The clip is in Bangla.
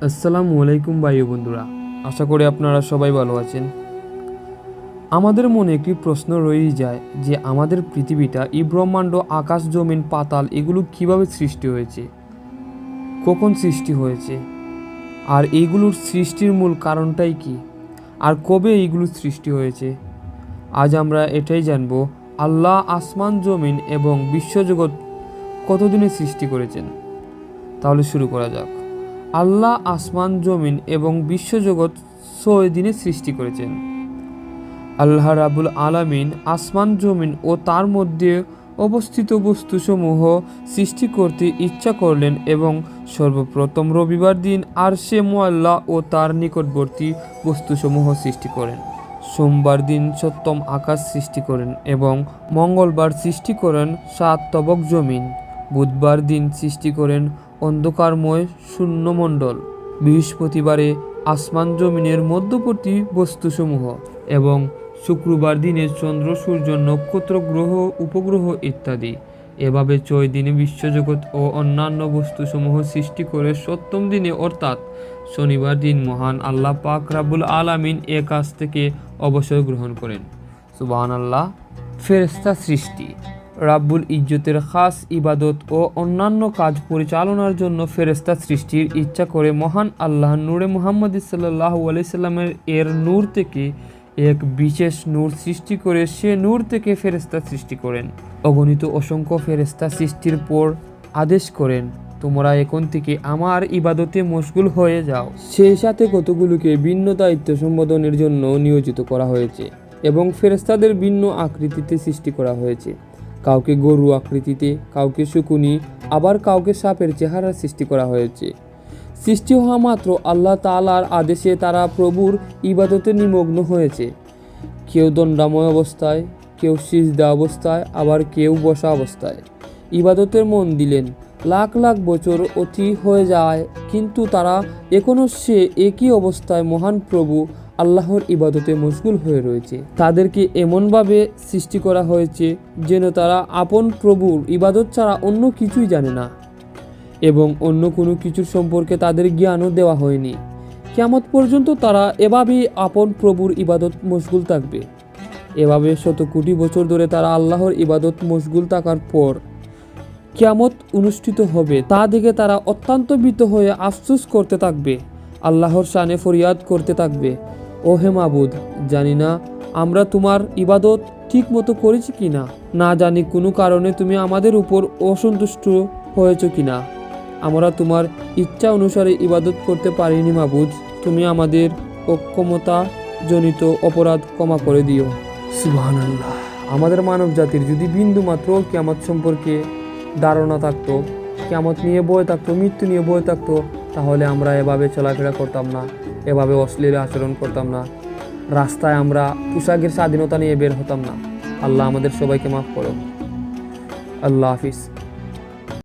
আসসালামু আলাইকুম ভাই বন্ধুরা, আশা করি আপনারা সবাই ভালো আছেন। আমাদের মনে একটি প্রশ্ন রয়েই যায় যে আমাদের পৃথিবীটা, এই ব্রহ্মাণ্ড, আকাশ, জমিন, পাতাল এগুলো কিভাবে সৃষ্টি হয়েছে, কখন সৃষ্টি হয়েছে, আর এইগুলোর সৃষ্টির মূল কারণটাই কি, আর কবে এইগুলো সৃষ্টি হয়েছে। আজ আমরা এটাই জানব। আল্লাহ আসমান, জমিন এবং বিশ্বজগৎ কতদিনে সৃষ্টি করেছেন। তাহলে শুরু করা যাক। আল্লাহ আসমান, জমিন এবং বিশ্বজগৎ 6 দিনে সৃষ্টি করেছেন। আল্লাহ রাব্বুল আলামিন আসমান, জমিন ও তার মধ্যে অবস্থিত বস্তুসমূহ সৃষ্টি করতে ইচ্ছা করলেন এবং সর্বপ্রথম রবিবার দিন আরশে মুআল্লা ও তার নিকটবর্তী বস্তুসমূহ সৃষ্টি করেন। সোমবার দিন সপ্তম আকাশ সৃষ্টি করেন এবং মঙ্গলবার সৃষ্টি করেন 7 তবক জমিন। বুধবার দিন সৃষ্টি করেন অন্ধকারময় শূন্যমণ্ডল। বৃহস্পতিবারে আসমান জমিনের মধ্যবর্তী বস্তুসমূহ এবং শুক্রবার দিনে চন্দ্র, সূর্য, নক্ষত্র, গ্রহ, উপগ্রহ ইত্যাদি। এভাবে 6 দিনে বিশ্বজগৎ ও অন্যান্য বস্তুসমূহ সৃষ্টি করে 7ম দিনে অর্থাৎ শনিবার দিন মহান আল্লাহ পাক রাব্বুল আলামিন এ কাজ থেকে অবসর গ্রহণ করেন। সুবহানাল্লাহ। ফেরেশতা সৃষ্টি। রাব্বুল ইজ্জতের খাস ইবাদত ও অন্যান্য কাজ পরিচালনার জন্য ফেরেশতা সৃষ্টির ইচ্ছা করে মহান আল্লাহ নূরে মুহাম্মদ সাল্লাল্লাহু আলাইহি সাল্লামের এর নূর থেকে এক বিশেষ নূর সৃষ্টি করে সে নূর থেকে ফেরেশতা সৃষ্টি করেন। অগণিত অসংখ্য ফেরেশতা সৃষ্টির পর আদেশ করেন, তোমরা এখন থেকে আমার ইবাদতে মশগুল হয়ে যাও। সেই সাথে কতগুলোকে ভিন্ন দায়িত্ব সম্পাদনের জন্য নিয়োজিত করা হয়েছে এবং ফেরেশতাদের ভিন্ন আকৃতিতে সৃষ্টি করা হয়েছে। কাউকে গরু আকৃতিতে, কাউকে শকুনি, আবার কাউকে সাপের চেহারা সৃষ্টি করা হয়েছে। সৃষ্টি হওয়া মাত্র আল্লাহ তাআলার আদেশে তারা প্রভুর ইবাদতে নিমগ্ন হয়েছে। কেউ দণ্ডাময় অবস্থায়, কেউ সিজদা অবস্থায়, আবার কেউ বসা অবস্থায় ইবাদতের মন দিলেন। লাখ লাখ বছর অতি হয়ে যায়, কিন্তু তারা এখনও সে একই অবস্থায় মহান প্রভু আল্লাহর ইবাদতে মশগুল হয়ে রয়েছে। তাদেরকে এমনভাবে সৃষ্টি করা হয়েছে যেন তারা আপন প্রভুর ইবাদত ছাড়া অন্য কিছুই জানে না এবং অন্য কোনো কিছুর সম্পর্কে তাদের জ্ঞানও দেওয়া হয়নি। কিয়ামত পর্যন্ত তারা এভাবেই আপন প্রভুর ইবাদত মশগুল থাকবে। এভাবে শত কোটি বছর ধরে তারা আল্লাহর ইবাদত মশগুল থাকার পর কিয়ামত অনুষ্ঠিত হবে, তা দেখে তারা অত্যন্ত ভীত হয়ে আফসোস করতে থাকবে, আল্লাহর শানে ফরিয়াদ করতে থাকবে, ও হে মাবুদ, জানি না আমরা তোমার ইবাদত ঠিক মতো করেছি কিনা, না জানি কোনো কারণে তুমি আমাদের উপর অসন্তুষ্ট হয়েছ কিনা, আমরা তোমার ইচ্ছা অনুসারে ইবাদত করতে পারিনি মাবুদ, তুমি আমাদের অক্ষমতা জনিত অপরাধ ক্ষমা করে দিও। সুবহানাল্লাহ। আমাদের মানব জাতির যদি বিন্দু মাত্র কিয়ামত সম্পর্কে ধারণা থাকতো, কিয়ামত নিয়ে ভয় থাকতো, মৃত্যু নিয়ে ভয় থাকতো, তাহলে আমরা এভাবে চলাফেরা করতাম না, এভাবে অশ্লীল আচরণ করতাম না, রাস্তায় আমরা পোশাকের স্বাধীনতা নিয়ে বের হতাম না। আল্লাহ আমাদের সবাইকে মাফ করো। আল্লাহ হাফিজ।